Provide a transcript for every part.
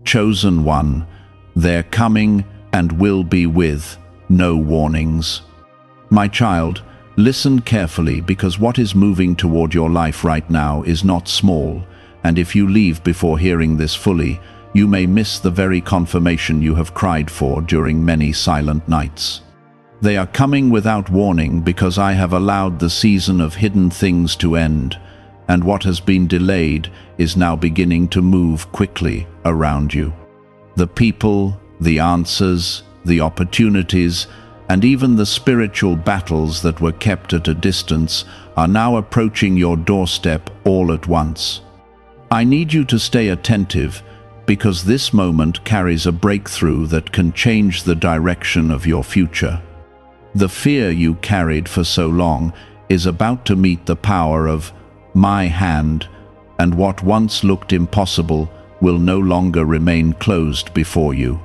Chosen one, they're coming and will be with no warnings. My child, listen carefully, because what is moving toward your life right now is not small, and if you leave before hearing this fully, you may miss the very confirmation you have cried for during many silent nights. They are coming without warning because I have allowed the season of hidden things to end, and what has been delayed is now beginning to move quickly around you. The people, the answers, the opportunities, and even the spiritual battles that were kept at a distance are now approaching your doorstep all at once. I need you to stay attentive, because this moment carries a breakthrough that can change the direction of your future. The fear you carried for so long is about to meet the power of my hand, and what once looked impossible will no longer remain closed before you.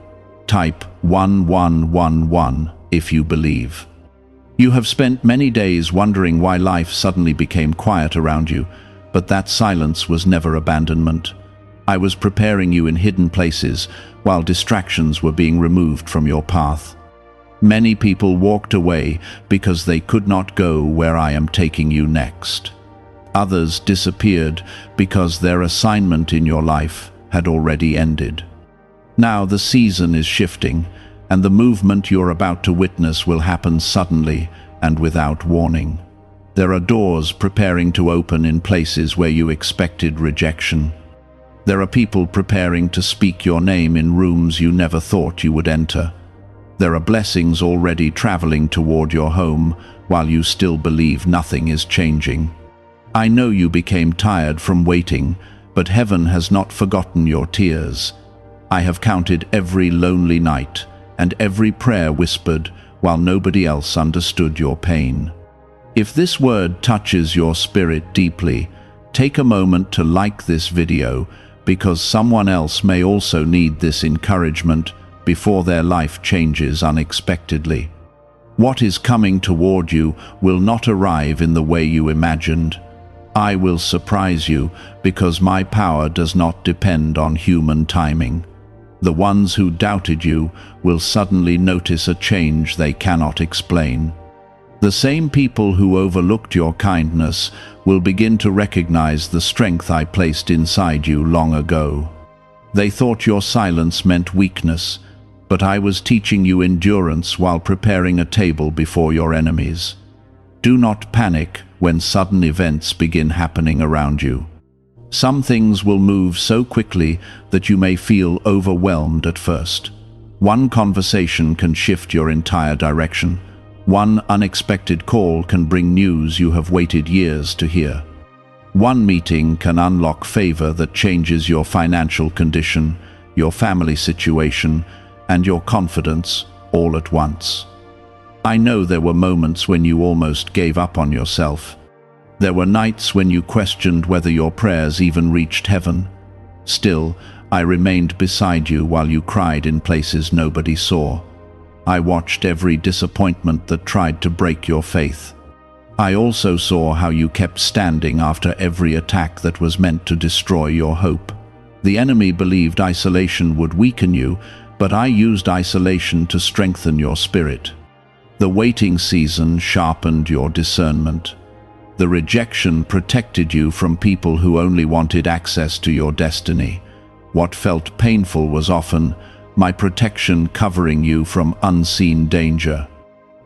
Type 1111 if you believe. You have spent many days wondering why life suddenly became quiet around you, but that silence was never abandonment. I was preparing you in hidden places while distractions were being removed from your path. Many people walked away because they could not go where I am taking you next. Others disappeared because their assignment in your life had already ended. Now the season is shifting, and the movement you're about to witness will happen suddenly and without warning. There are doors preparing to open in places where you expected rejection. There are people preparing to speak your name in rooms you never thought you would enter. There are blessings already traveling toward your home while you still believe nothing is changing. I know you became tired from waiting, but heaven has not forgotten your tears. I have counted every lonely night and every prayer whispered while nobody else understood your pain. If this word touches your spirit deeply, take a moment to like this video, because someone else may also need this encouragement before their life changes unexpectedly. What is coming toward you will not arrive in the way you imagined. I will surprise you, because my power does not depend on human timing. The ones who doubted you will suddenly notice a change they cannot explain. The same people who overlooked your kindness will begin to recognize the strength I placed inside you long ago. They thought your silence meant weakness, but I was teaching you endurance while preparing a table before your enemies. Do not panic when sudden events begin happening around you. Some things will move so quickly that you may feel overwhelmed at first. One conversation can shift your entire direction. One unexpected call can bring news you have waited years to hear. One meeting can unlock favor that changes your financial condition, your family situation, and your confidence all at once. I know there were moments when you almost gave up on yourself. There were nights when you questioned whether your prayers even reached heaven. Still, I remained beside you while you cried in places nobody saw. I watched every disappointment that tried to break your faith. I also saw how you kept standing after every attack that was meant to destroy your hope. The enemy believed isolation would weaken you, but I used isolation to strengthen your spirit. The waiting season sharpened your discernment. The rejection protected you from people who only wanted access to your destiny. What felt painful was often my protection covering you from unseen danger.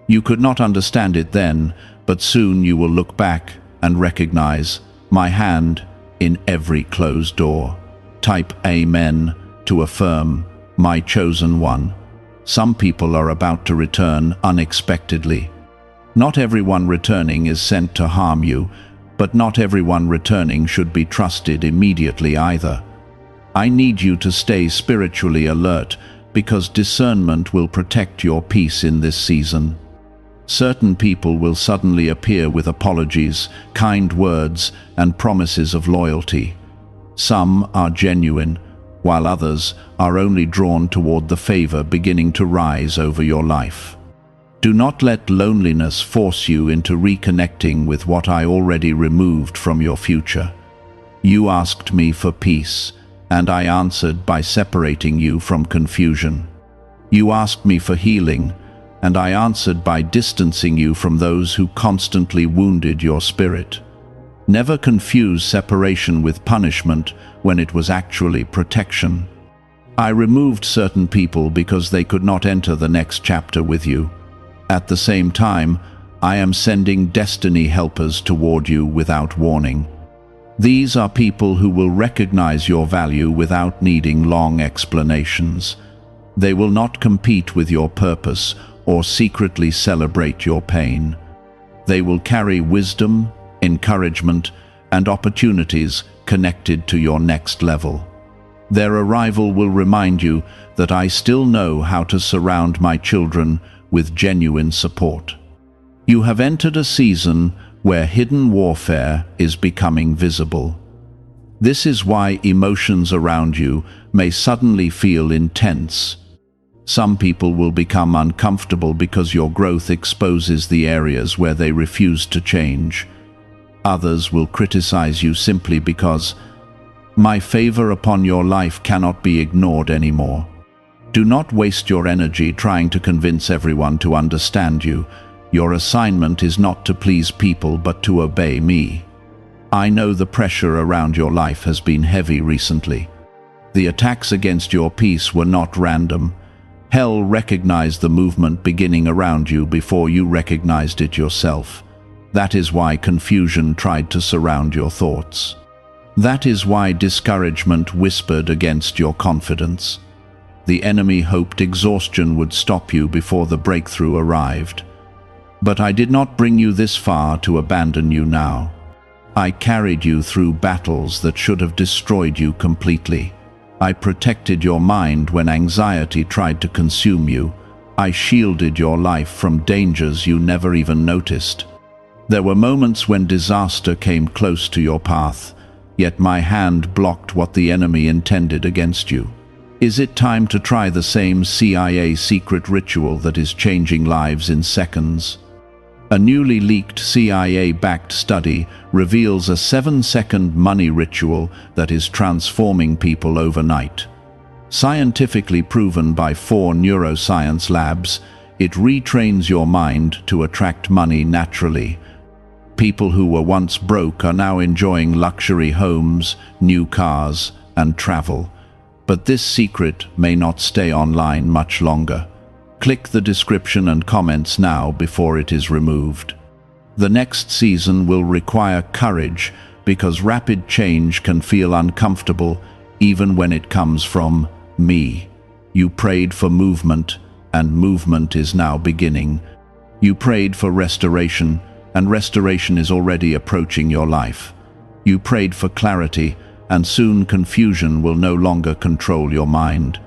You could not understand it then, but soon you will look back and recognize my hand in every closed door. Type Amen to affirm, my chosen one. Some people are about to return unexpectedly. Not everyone returning is sent to harm you, but not everyone returning should be trusted immediately either. I need you to stay spiritually alert, because discernment will protect your peace in this season. Certain people will suddenly appear with apologies, kind words, and promises of loyalty. Some are genuine, while others are only drawn toward the favor beginning to rise over your life. Do not let loneliness force you into reconnecting with what I already removed from your future. You asked me for peace, and I answered by separating you from confusion. You asked me for healing, and I answered by distancing you from those who constantly wounded your spirit. Never confuse separation with punishment when it was actually protection. I removed certain people because they could not enter the next chapter with you. At the same time, I am sending destiny helpers toward you without warning. These are people who will recognize your value without needing long explanations. They will not compete with your purpose or secretly celebrate your pain. They will carry wisdom, encouragement, and opportunities connected to your next level. Their arrival will remind you that I still know how to surround my children with genuine support. You have entered a season where hidden warfare is becoming visible. This is why emotions around you may suddenly feel intense. Some people will become uncomfortable because your growth exposes the areas where they refuse to change. Others will criticize you simply because my favor upon your life cannot be ignored anymore. Do not waste your energy trying to convince everyone to understand you. Your assignment is not to please people but to obey me. I know the pressure around your life has been heavy recently. The attacks against your peace were not random. Hell recognized the movement beginning around you before you recognized it yourself. That is why confusion tried to surround your thoughts. That is why discouragement whispered against your confidence. The enemy hoped exhaustion would stop you before the breakthrough arrived. But I did not bring you this far to abandon you now. I carried you through battles that should have destroyed you completely. I protected your mind when anxiety tried to consume you. I shielded your life from dangers you never even noticed. There were moments when disaster came close to your path, yet my hand blocked what the enemy intended against you. Is it time to try the same CIA secret ritual that is changing lives in seconds? A newly leaked CIA-backed study reveals a 7-second money ritual that is transforming people overnight. Scientifically proven by 4 neuroscience labs, it retrains your mind to attract money naturally. People who were once broke are now enjoying luxury homes, new cars, and travel. But this secret may not stay online much longer. Click the description and comments now before it is removed. The next season will require courage because rapid change can feel uncomfortable even when it comes from me. You prayed for movement, and movement is now beginning. You prayed for restoration, and restoration is already approaching your life. You prayed for clarity, and soon confusion will no longer control your mind.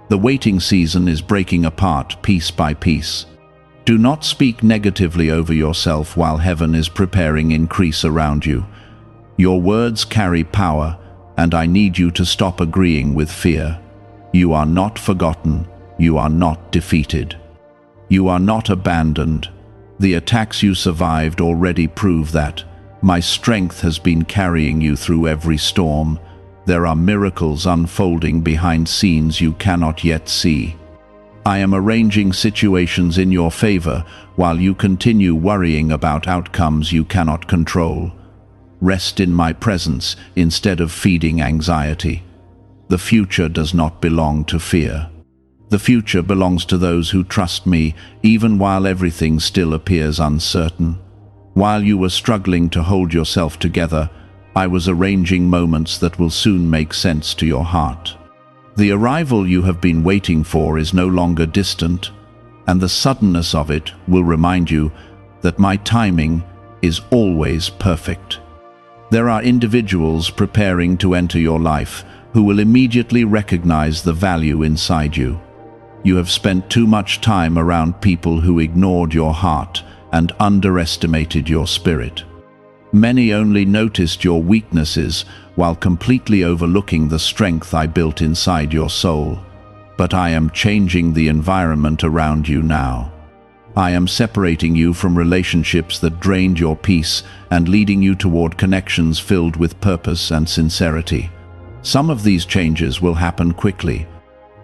The waiting season is breaking apart piece by piece. Do not speak negatively over yourself while heaven is preparing increase around you. Your words carry power, and I need you to stop agreeing with fear. You are not forgotten. You are not defeated. You are not abandoned. The attacks you survived already prove that. My strength has been carrying you through every storm. There are miracles unfolding behind scenes you cannot yet see. I am arranging situations in your favor while you continue worrying about outcomes you cannot control. Rest in my presence instead of feeding anxiety. The future does not belong to fear. The future belongs to those who trust me even while everything still appears uncertain. While you were struggling to hold yourself together, I was arranging moments that will soon make sense to your heart. The arrival you have been waiting for is no longer distant, and the suddenness of it will remind you that my timing is always perfect. There are individuals preparing to enter your life who will immediately recognize the value inside you. You have spent too much time around people who ignored your heart and underestimated your spirit. Many only noticed your weaknesses while completely overlooking the strength I built inside your soul. But I am changing the environment around you now. I am separating you from relationships that drained your peace and leading you toward connections filled with purpose and sincerity. Some of these changes will happen quickly.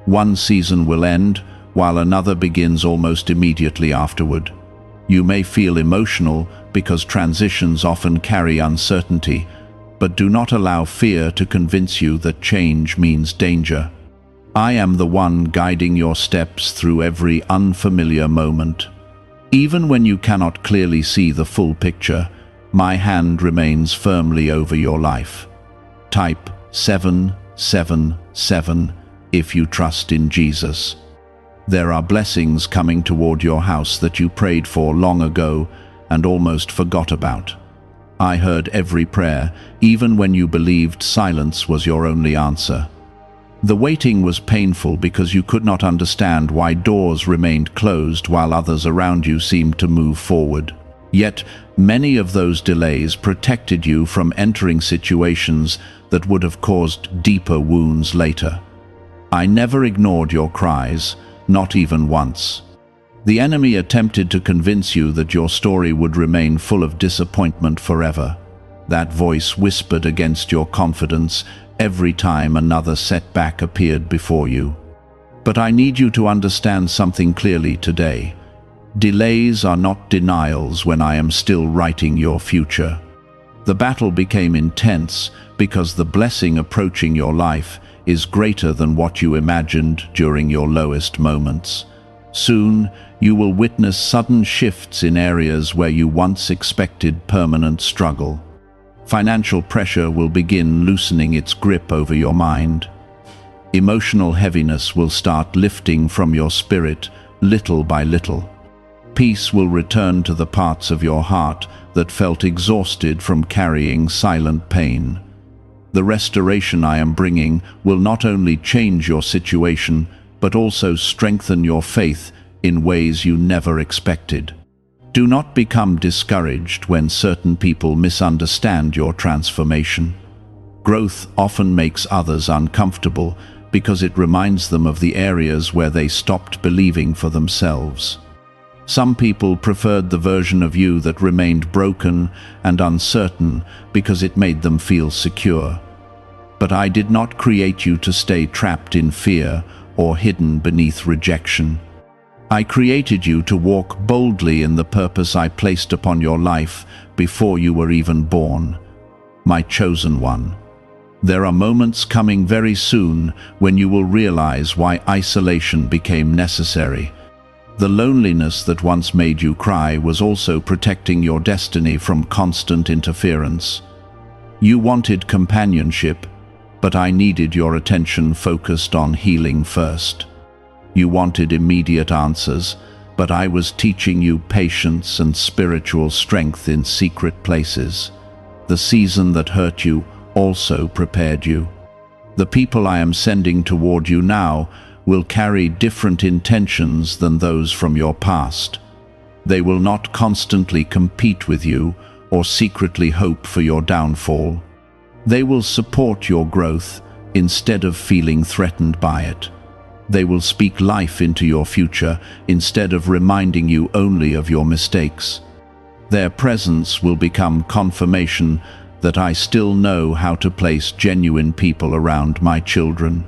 One season will end, while another begins almost immediately afterward. You may feel emotional because transitions often carry uncertainty, but do not allow fear to convince you that change means danger. I am the one guiding your steps through every unfamiliar moment. Even when you cannot clearly see the full picture, my hand remains firmly over your life. Type 777 if you trust in Jesus. There are blessings coming toward your house that you prayed for long ago and almost forgot about. I heard every prayer, even when you believed silence was your only answer. The waiting was painful because you could not understand why doors remained closed while others around you seemed to move forward. Yet, many of those delays protected you from entering situations that would have caused deeper wounds later. I never ignored your cries, not even once. The enemy attempted to convince you that your story would remain full of disappointment forever. That voice whispered against your confidence every time another setback appeared before you. But I need you to understand something clearly today. Delays are not denials when I am still writing your future. The battle became intense because the blessing approaching your life is greater than what you imagined during your lowest moments. Soon, you will witness sudden shifts in areas where you once expected permanent struggle. Financial pressure will begin loosening its grip over your mind. Emotional heaviness will start lifting from your spirit little by little. Peace will return to the parts of your heart that felt exhausted from carrying silent pain. The restoration I am bringing will not only change your situation, but also strengthen your faith in ways you never expected. Do not become discouraged when certain people misunderstand your transformation. Growth often makes others uncomfortable because it reminds them of the areas where they stopped believing for themselves. Some people preferred the version of you that remained broken and uncertain because it made them feel secure. But I did not create you to stay trapped in fear or hidden beneath rejection. I created you to walk boldly in the purpose I placed upon your life before you were even born, my chosen one. There are moments coming very soon when you will realize why isolation became necessary. The loneliness that once made you cry was also protecting your destiny from constant interference. You wanted companionship, but I needed your attention focused on healing first. You wanted immediate answers, but I was teaching you patience and spiritual strength in secret places. The season that hurt you also prepared you. The people I am sending toward you now will carry different intentions than those from your past. They will not constantly compete with you or secretly hope for your downfall. They will support your growth instead of feeling threatened by it. They will speak life into your future instead of reminding you only of your mistakes. Their presence will become confirmation that I still know how to place genuine people around my children.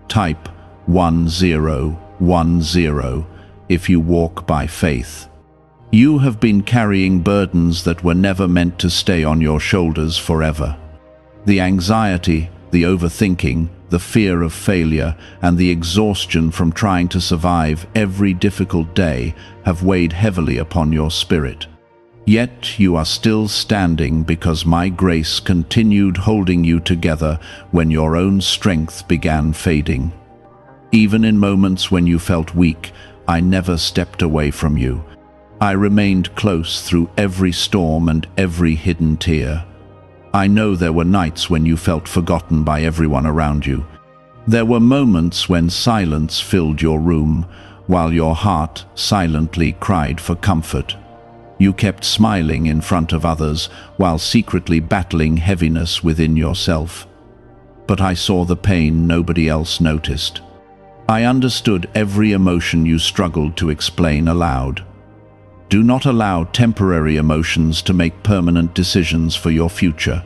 Type 1010 if you walk by faith. You have been carrying burdens that were never meant to stay on your shoulders forever. The anxiety, the overthinking, the fear of failure, and the exhaustion from trying to survive every difficult day have weighed heavily upon your spirit. Yet you are still standing because my grace continued holding you together when your own strength began fading. Even in moments when you felt weak, I never stepped away from you. I remained close through every storm and every hidden tear. I know there were nights when you felt forgotten by everyone around you. There were moments when silence filled your room, while your heart silently cried for comfort. You kept smiling in front of others, while secretly battling heaviness within yourself. But I saw the pain nobody else noticed. I understood every emotion you struggled to explain aloud. Do not allow temporary emotions to make permanent decisions for your future.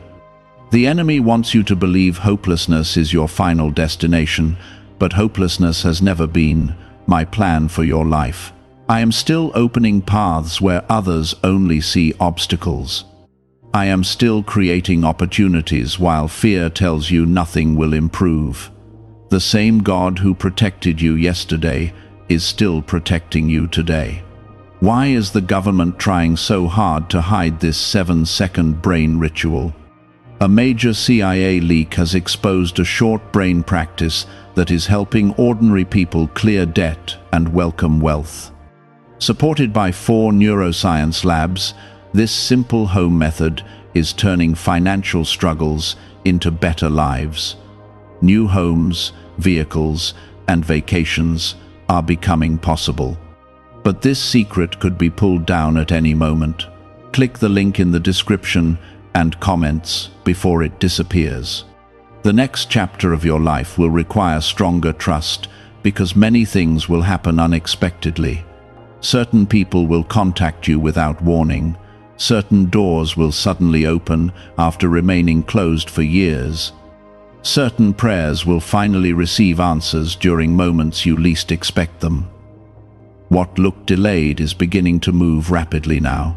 The enemy wants you to believe hopelessness is your final destination, but hopelessness has never been my plan for your life. I am still opening paths where others only see obstacles. I am still creating opportunities while fear tells you nothing will improve. The same God who protected you yesterday is still protecting you today. Why is the government trying so hard to hide this 7-second brain ritual? A major CIA leak has exposed a short brain practice that is helping ordinary people clear debt and welcome wealth. Supported by 4 neuroscience labs, this simple home method is turning financial struggles into better lives. New homes, vehicles, and vacations are becoming possible. But this secret could be pulled down at any moment. Click the link in the description and comments before it disappears. The next chapter of your life will require stronger trust because many things will happen unexpectedly. Certain people will contact you without warning. Certain doors will suddenly open after remaining closed for years. Certain prayers will finally receive answers during moments you least expect them. What looked delayed is beginning to move rapidly now.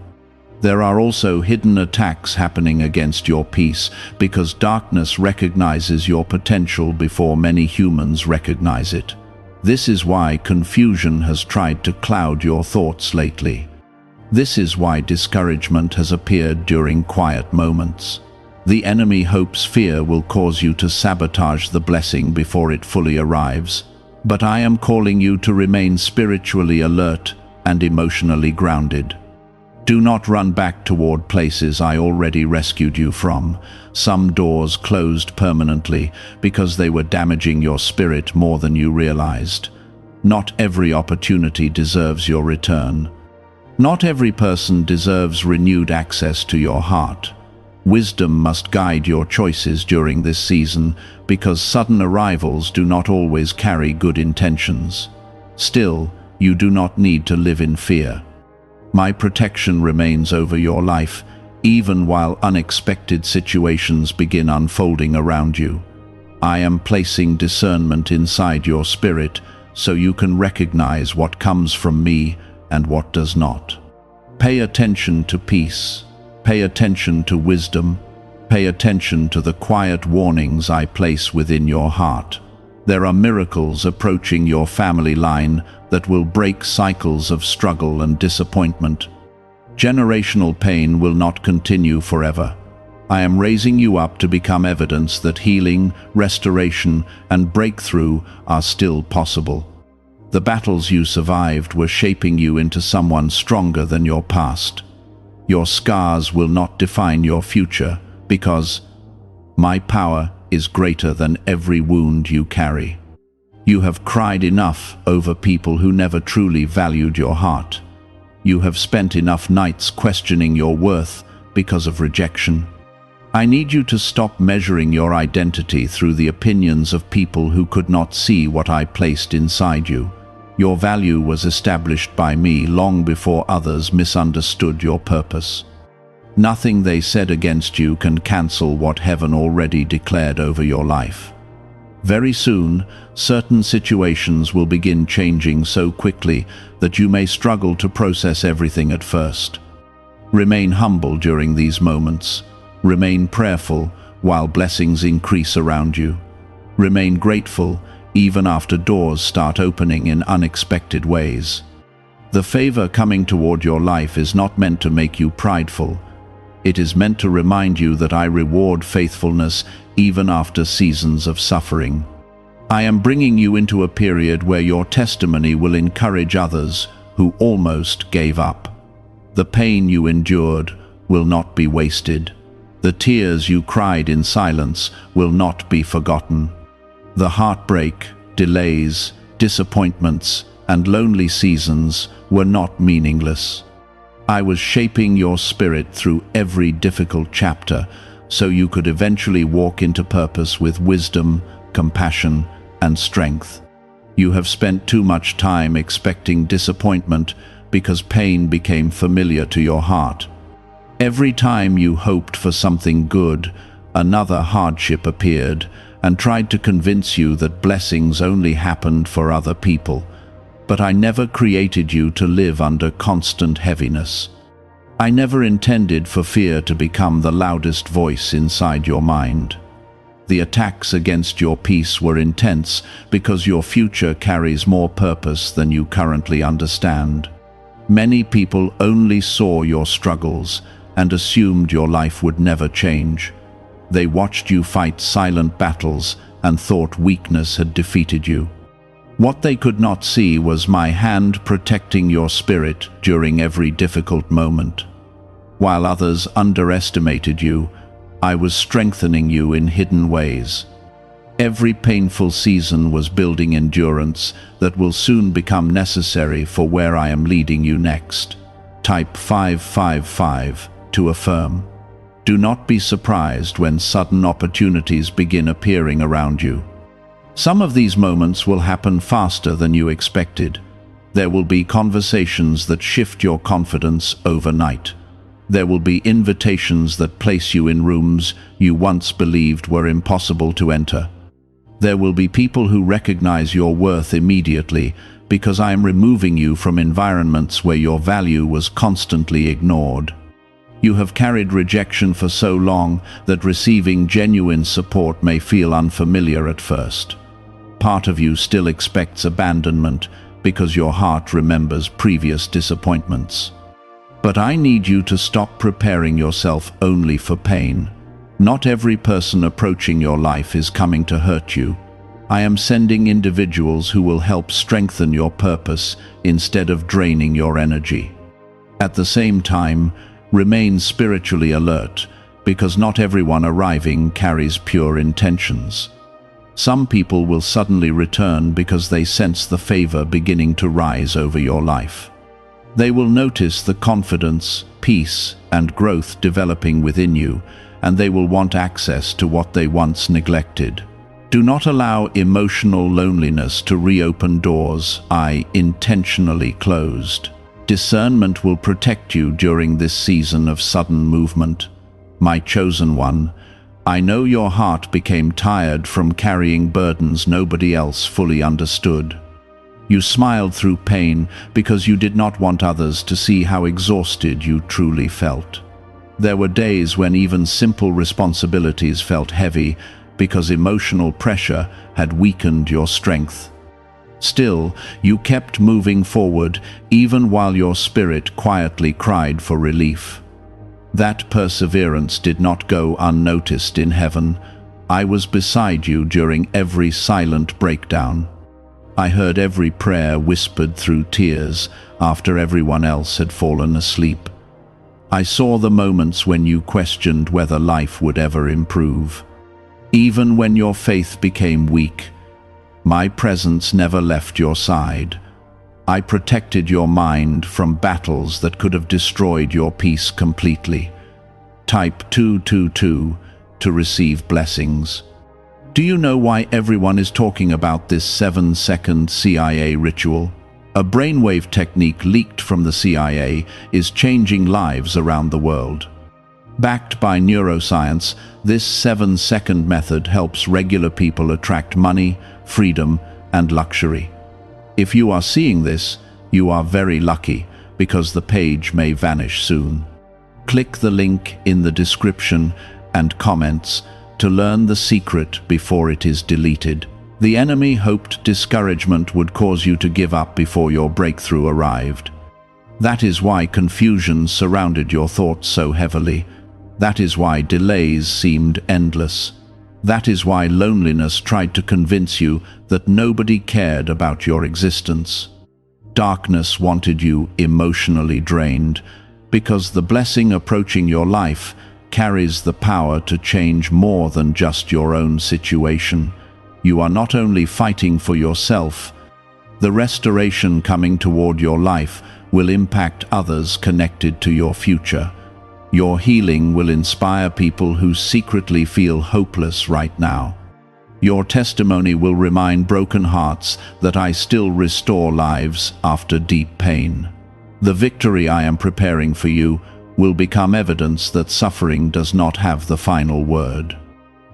There are also hidden attacks happening against your peace because darkness recognizes your potential before many humans recognize it. This is why confusion has tried to cloud your thoughts lately. This is why discouragement has appeared during quiet moments. The enemy hopes fear will cause you to sabotage the blessing before it fully arrives. But I am calling you to remain spiritually alert and emotionally grounded. Do not run back toward places I already rescued you from. Some doors closed permanently because they were damaging your spirit more than you realized. Not every opportunity deserves your return. Not every person deserves renewed access to your heart. Wisdom must guide your choices during this season because sudden arrivals do not always carry good intentions. Still, you do not need to live in fear. My protection remains over your life, even while unexpected situations begin unfolding around you. I am placing discernment inside your spirit so you can recognize what comes from me and what does not. Pay attention to peace. Pay attention to wisdom. Pay attention to the quiet warnings I place within your heart. There are miracles approaching your family line that will break cycles of struggle and disappointment. Generational pain will not continue forever. I am raising you up to become evidence that healing, restoration, and breakthrough are still possible. The battles you survived were shaping you into someone stronger than your past. Your scars will not define your future because my power is greater than every wound you carry. You have cried enough over people who never truly valued your heart. You have spent enough nights questioning your worth because of rejection. I need you to stop measuring your identity through the opinions of people who could not see what I placed inside you. Your value was established by me long before others misunderstood your purpose. Nothing they said against you can cancel what heaven already declared over your life. Very soon, certain situations will begin changing so quickly that you may struggle to process everything at first. Remain humble during these moments. Remain prayerful while blessings increase around you. Remain grateful even after doors start opening in unexpected ways. The favor coming toward your life is not meant to make you prideful. It is meant to remind you that I reward faithfulness even after seasons of suffering. I am bringing you into a period where your testimony will encourage others who almost gave up. The pain you endured will not be wasted. The tears you cried in silence will not be forgotten. The heartbreak, delays, disappointments, and lonely seasons were not meaningless. I was shaping your spirit through every difficult chapter so you could eventually walk into purpose with wisdom, compassion, and strength. You have spent too much time expecting disappointment because pain became familiar to your heart. Every time you hoped for something good, Another hardship appeared and tried to convince you that blessings only happened for other people. But I never created you to live under constant heaviness. I never intended for fear to become the loudest voice inside your mind. The attacks against your peace were intense because your future carries more purpose than you currently understand. Many people only saw your struggles and assumed your life would never change. They watched you fight silent battles and thought weakness had defeated you. What they could not see was my hand protecting your spirit during every difficult moment. While others underestimated you, I was strengthening you in hidden ways. Every painful season was building endurance that will soon become necessary for where I am leading you next. Type 555 to affirm. Do not be surprised when sudden opportunities begin appearing around you. Some of these moments will happen faster than you expected. There will be conversations that shift your confidence overnight. There will be invitations that place you in rooms you once believed were impossible to enter. There will be people who recognize your worth immediately because I am removing you from environments where your value was constantly ignored. You have carried rejection for so long that receiving genuine support may feel unfamiliar at first. Part of you still expects abandonment because your heart remembers previous disappointments. But I need you to stop preparing yourself only for pain. Not every person approaching your life is coming to hurt you. I am sending individuals who will help strengthen your purpose instead of draining your energy. At the same time, remain spiritually alert, because not everyone arriving carries pure intentions. Some people will suddenly return because they sense the favor beginning to rise over your life. They will notice the confidence, peace, and growth developing within you, and they will want access to what they once neglected. Do not allow emotional loneliness to reopen doors I intentionally closed. Discernment will protect you during this season of sudden movement. My chosen one, I know your heart became tired from carrying burdens nobody else fully understood. You smiled through pain because you did not want others to see how exhausted you truly felt. There were days when even simple responsibilities felt heavy because emotional pressure had weakened your strength. Still, you kept moving forward even while your spirit quietly cried for relief. That perseverance did not go unnoticed in heaven. I was beside you during every silent breakdown. I heard every prayer whispered through tears after everyone else had fallen asleep. I saw the moments when you questioned whether life would ever improve. Even when your faith became weak, my presence never left your side. I protected your mind from battles that could have destroyed your peace completely. Type 222 to receive blessings. Do you know why everyone is talking about this 7-second CIA ritual? A brainwave technique leaked from the CIA is changing lives around the world. Backed by neuroscience, this 7-second method helps regular people attract money, freedom, and luxury. If you are seeing this, you are very lucky, because the page may vanish soon. Click the link in the description and comments to learn the secret before it is deleted. The enemy hoped discouragement would cause you to give up before your breakthrough arrived. That is why confusion surrounded your thoughts so heavily. That is why delays seemed endless. That is why loneliness tried to convince you that nobody cared about your existence. Darkness wanted you emotionally drained, because the blessing approaching your life carries the power to change more than just your own situation. You are not only fighting for yourself, the restoration coming toward your life will impact others connected to your future. Your healing will inspire people who secretly feel hopeless right now. Your testimony will remind broken hearts that I still restore lives after deep pain. The victory I am preparing for you will become evidence that suffering does not have the final word.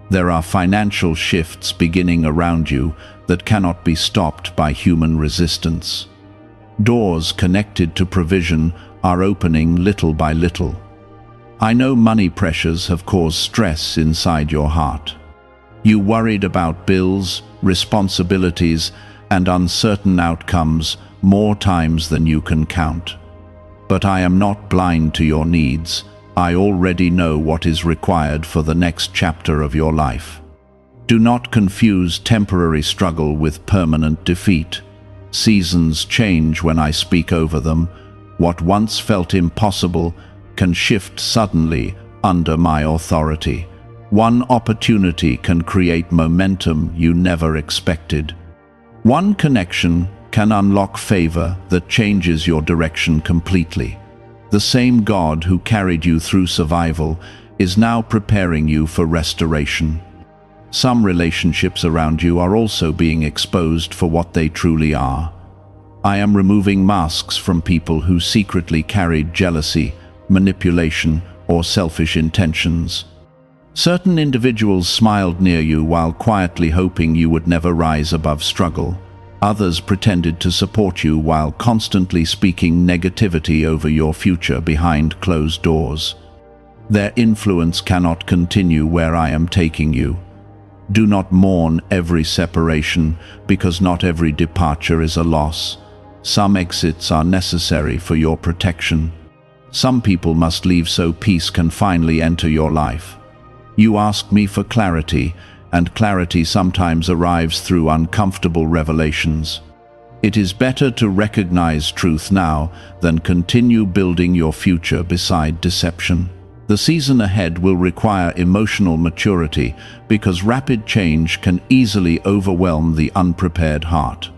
There are financial shifts beginning around you that cannot be stopped by human resistance. Doors connected to provision are opening little by little. I know money pressures have caused stress inside your heart. You worried about bills, responsibilities, and uncertain outcomes more times than you can count. But I am not blind to your needs. I already know what is required for the next chapter of your life. Do not confuse temporary struggle with permanent defeat. Seasons change when I speak over them. What once felt impossible can shift suddenly under my authority. One opportunity can create momentum you never expected. One connection can unlock favor that changes your direction completely. The same God who carried you through survival is now preparing you for restoration. Some relationships around you are also being exposed for what they truly are. I am removing masks from people who secretly carried jealousy, manipulation, or selfish intentions. Certain individuals smiled near you while quietly hoping you would never rise above struggle. Others pretended to support you while constantly speaking negativity over your future behind closed doors. Their influence cannot continue where I am taking you. Do not mourn every separation, because not every departure is a loss. Some exits are necessary for your protection. Some people must leave so peace can finally enter your life. You ask me for clarity, and clarity sometimes arrives through uncomfortable revelations. It is better to recognize truth now than continue building your future beside deception. The season ahead will require emotional maturity because rapid change can easily overwhelm the unprepared heart.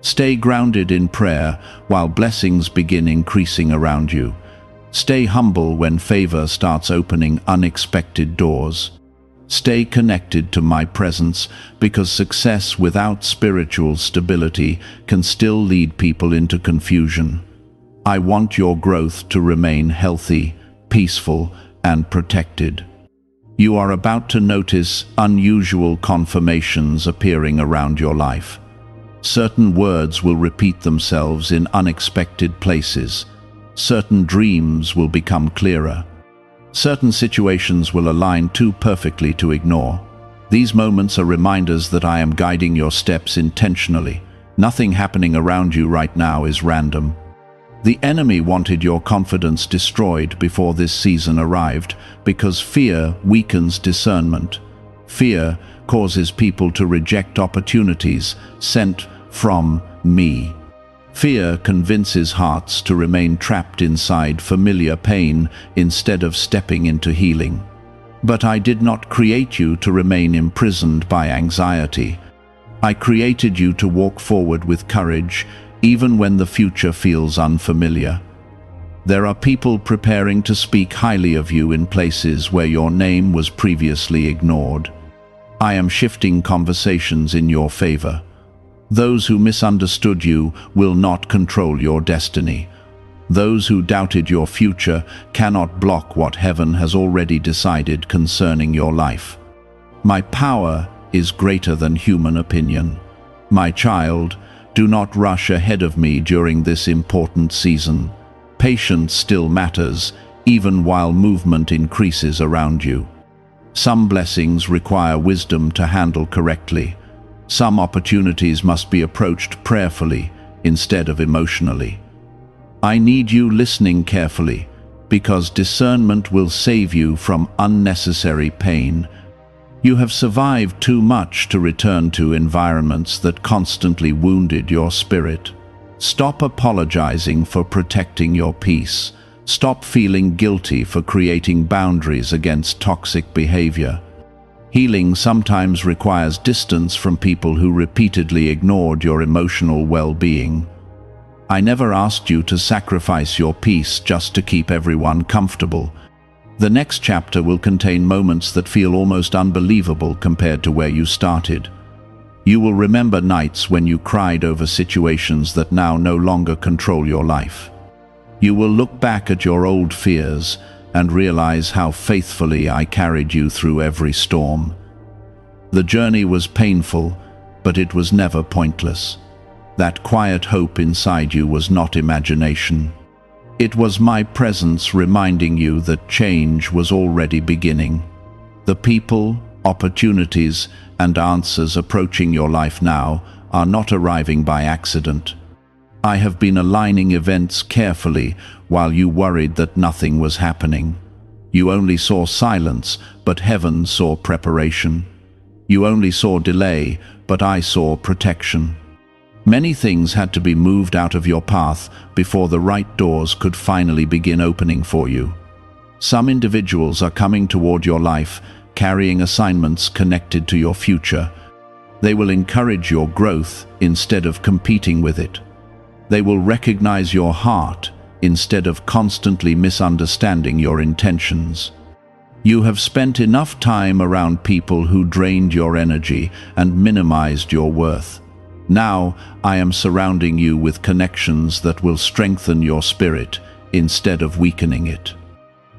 Stay grounded in prayer while blessings begin increasing around you. Stay humble when favor starts opening unexpected doors. Stay connected to my presence because success without spiritual stability can still lead people into confusion. I want your growth to remain healthy, peaceful, and protected. You are about to notice unusual confirmations appearing around your life. Certain words will repeat themselves in unexpected places. Certain dreams will become clearer. Certain situations will align too perfectly to ignore. These moments are reminders that I am guiding your steps intentionally. Nothing happening around you right now is random. The enemy wanted your confidence destroyed before this season arrived because fear weakens discernment. Fear causes people to reject opportunities sent from me. Fear convinces hearts to remain trapped inside familiar pain instead of stepping into healing. But I did not create you to remain imprisoned by anxiety. I created you to walk forward with courage, even when the future feels unfamiliar. There are people preparing to speak highly of you in places where your name was previously ignored. I am shifting conversations in your favor. Those who misunderstood you will not control your destiny. Those who doubted your future cannot block what heaven has already decided concerning your life. My power is greater than human opinion. My child, do not rush ahead of me during this important season. Patience still matters, even while movement increases around you. Some blessings require wisdom to handle correctly. Some opportunities must be approached prayerfully instead of emotionally. I need you listening carefully, because discernment will save you from unnecessary pain. You have survived too much to return to environments that constantly wounded your spirit. Stop apologizing for protecting your peace. Stop feeling guilty for creating boundaries against toxic behavior. Healing sometimes requires distance from people who repeatedly ignored your emotional well-being. I never asked you to sacrifice your peace just to keep everyone comfortable. The next chapter will contain moments that feel almost unbelievable compared to where you started. You will remember nights when you cried over situations that now no longer control your life. You will look back at your old fears and realize how faithfully I carried you through every storm. The journey was painful, but it was never pointless. That quiet hope inside you was not imagination. It was my presence reminding you that change was already beginning. The people, opportunities, and answers approaching your life now are not arriving by accident. I have been aligning events carefully while you worried that nothing was happening. You only saw silence, but heaven saw preparation. You only saw delay, but I saw protection. Many things had to be moved out of your path before the right doors could finally begin opening for you. Some individuals are coming toward your life, carrying assignments connected to your future. They will encourage your growth instead of competing with it. They will recognize your heart instead of constantly misunderstanding your intentions. You have spent enough time around people who drained your energy and minimized your worth. Now, I am surrounding you with connections that will strengthen your spirit instead of weakening it.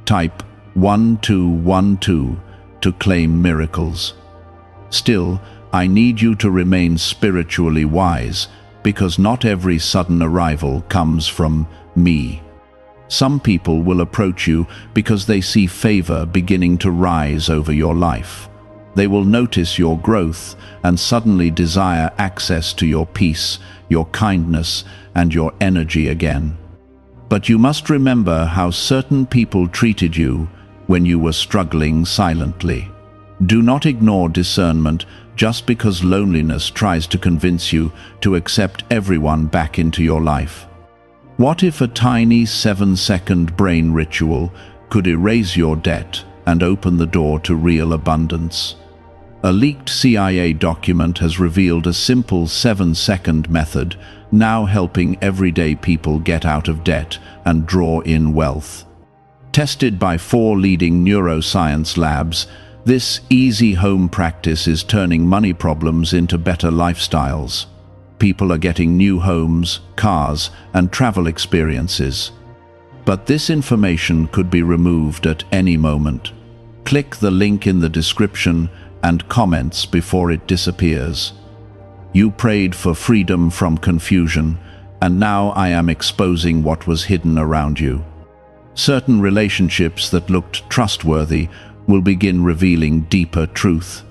Type 1212 to claim miracles. Still, I need you to remain spiritually wise, because not every sudden arrival comes from me. Some people will approach you because they see favor beginning to rise over your life. They will notice your growth and suddenly desire access to your peace, your kindness, and your energy again. But you must remember how certain people treated you when you were struggling silently. Do not ignore discernment just because loneliness tries to convince you to accept everyone back into your life. What if a tiny 7-second brain ritual could erase your debt and open the door to real abundance? A leaked CIA document has revealed a simple 7-second method, now helping everyday people get out of debt and draw in wealth. Tested by 4 leading neuroscience labs, this easy home practice is turning money problems into better lifestyles. People are getting new homes, cars, and travel experiences. But this information could be removed at any moment. Click the link in the description and comments before it disappears. You prayed for freedom from confusion, and now I am exposing what was hidden around you. Certain relationships that looked trustworthy will begin revealing deeper truth.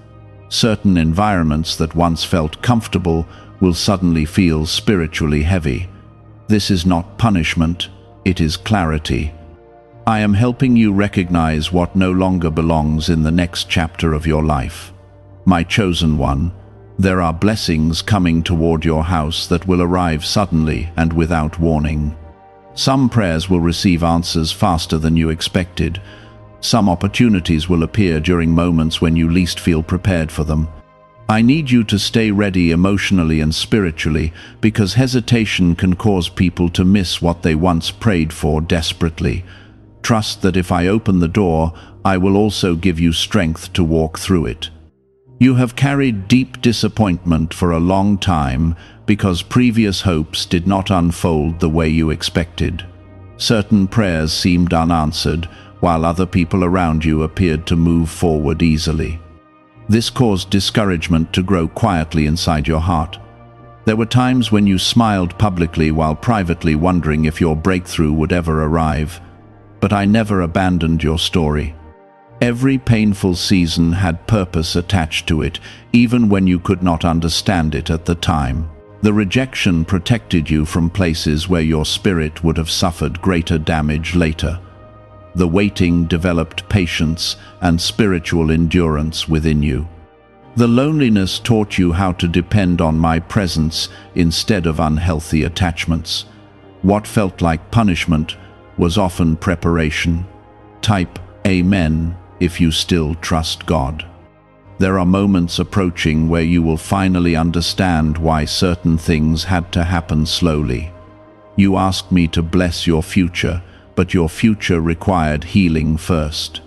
Certain environments that once felt comfortable will suddenly feel spiritually heavy. This is not punishment, it is clarity. I am helping you recognize what no longer belongs in the next chapter of your life. My chosen one, there are blessings coming toward your house that will arrive suddenly and without warning. Some prayers will receive answers faster than you expected. Some opportunities will appear during moments when you least feel prepared for them. I need you to stay ready emotionally and spiritually, because hesitation can cause people to miss what they once prayed for desperately. Trust that if I open the door, I will also give you strength to walk through it. You have carried deep disappointment for a long time because previous hopes did not unfold the way you expected. Certain prayers seemed unanswered, while other people around you appeared to move forward easily. This caused discouragement to grow quietly inside your heart. There were times when you smiled publicly while privately wondering if your breakthrough would ever arrive. But I never abandoned your story. Every painful season had purpose attached to it, even when you could not understand it at the time. The rejection protected you from places where your spirit would have suffered greater damage later. The waiting developed patience and spiritual endurance within you. The loneliness taught you how to depend on my presence instead of unhealthy attachments. What felt like punishment was often preparation. Type Amen if you still trust God. There are moments approaching where you will finally understand why certain things had to happen slowly. You asked me to bless your future, but your future required healing first.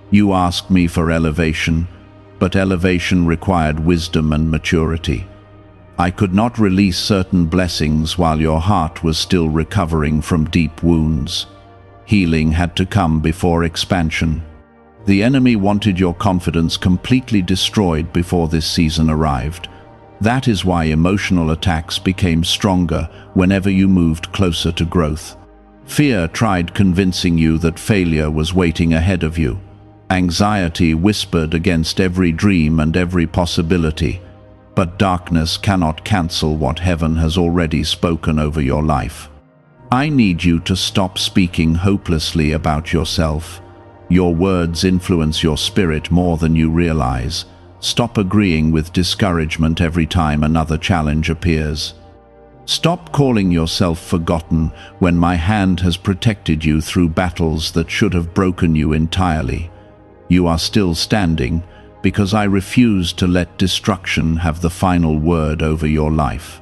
You asked me for elevation, but elevation required wisdom and maturity. I could not release certain blessings while your heart was still recovering from deep wounds. Healing had to come before expansion. The enemy wanted your confidence completely destroyed before this season arrived. That is why emotional attacks became stronger whenever you moved closer to growth. Fear tried convincing you that failure was waiting ahead of you. Anxiety whispered against every dream and every possibility. But darkness cannot cancel what heaven has already spoken over your life. I need you to stop speaking hopelessly about yourself. Your words influence your spirit more than you realize. Stop agreeing with discouragement every time another challenge appears. Stop calling yourself forgotten when my hand has protected you through battles that should have broken you entirely. You are still standing because I refuse to let destruction have the final word over your life.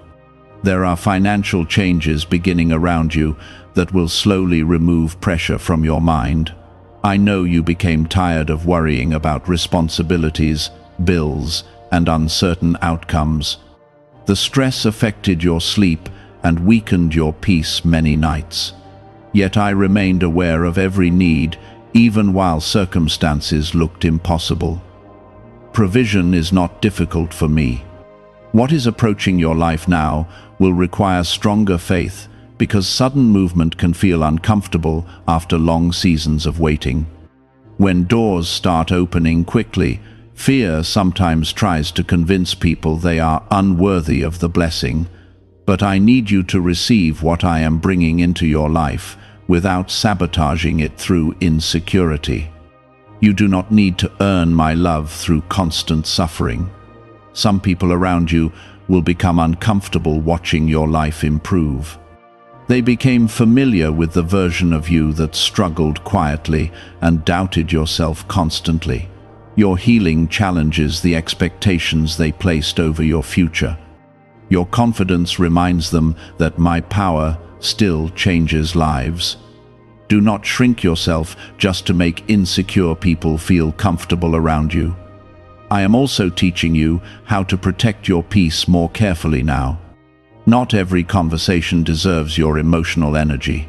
There are financial changes beginning around you that will slowly remove pressure from your mind. I know you became tired of worrying about responsibilities, bills, and uncertain outcomes. The stress affected your sleep and weakened your peace many nights. Yet I remained aware of every need, even while circumstances looked impossible. Provision is not difficult for me. What is approaching your life now will require stronger faith, because sudden movement can feel uncomfortable after long seasons of waiting. When doors start opening quickly, fear sometimes tries to convince people they are unworthy of the blessing. But I need you to receive what I am bringing into your life without sabotaging it through insecurity. You do not need to earn my love through constant suffering. Some people around you will become uncomfortable watching your life improve. They became familiar with the version of you that struggled quietly and doubted yourself constantly. Your healing challenges the expectations they placed over your future. Your confidence reminds them that my power still changes lives. Do not shrink yourself just to make insecure people feel comfortable around you. I am also teaching you how to protect your peace more carefully now. Not every conversation deserves your emotional energy.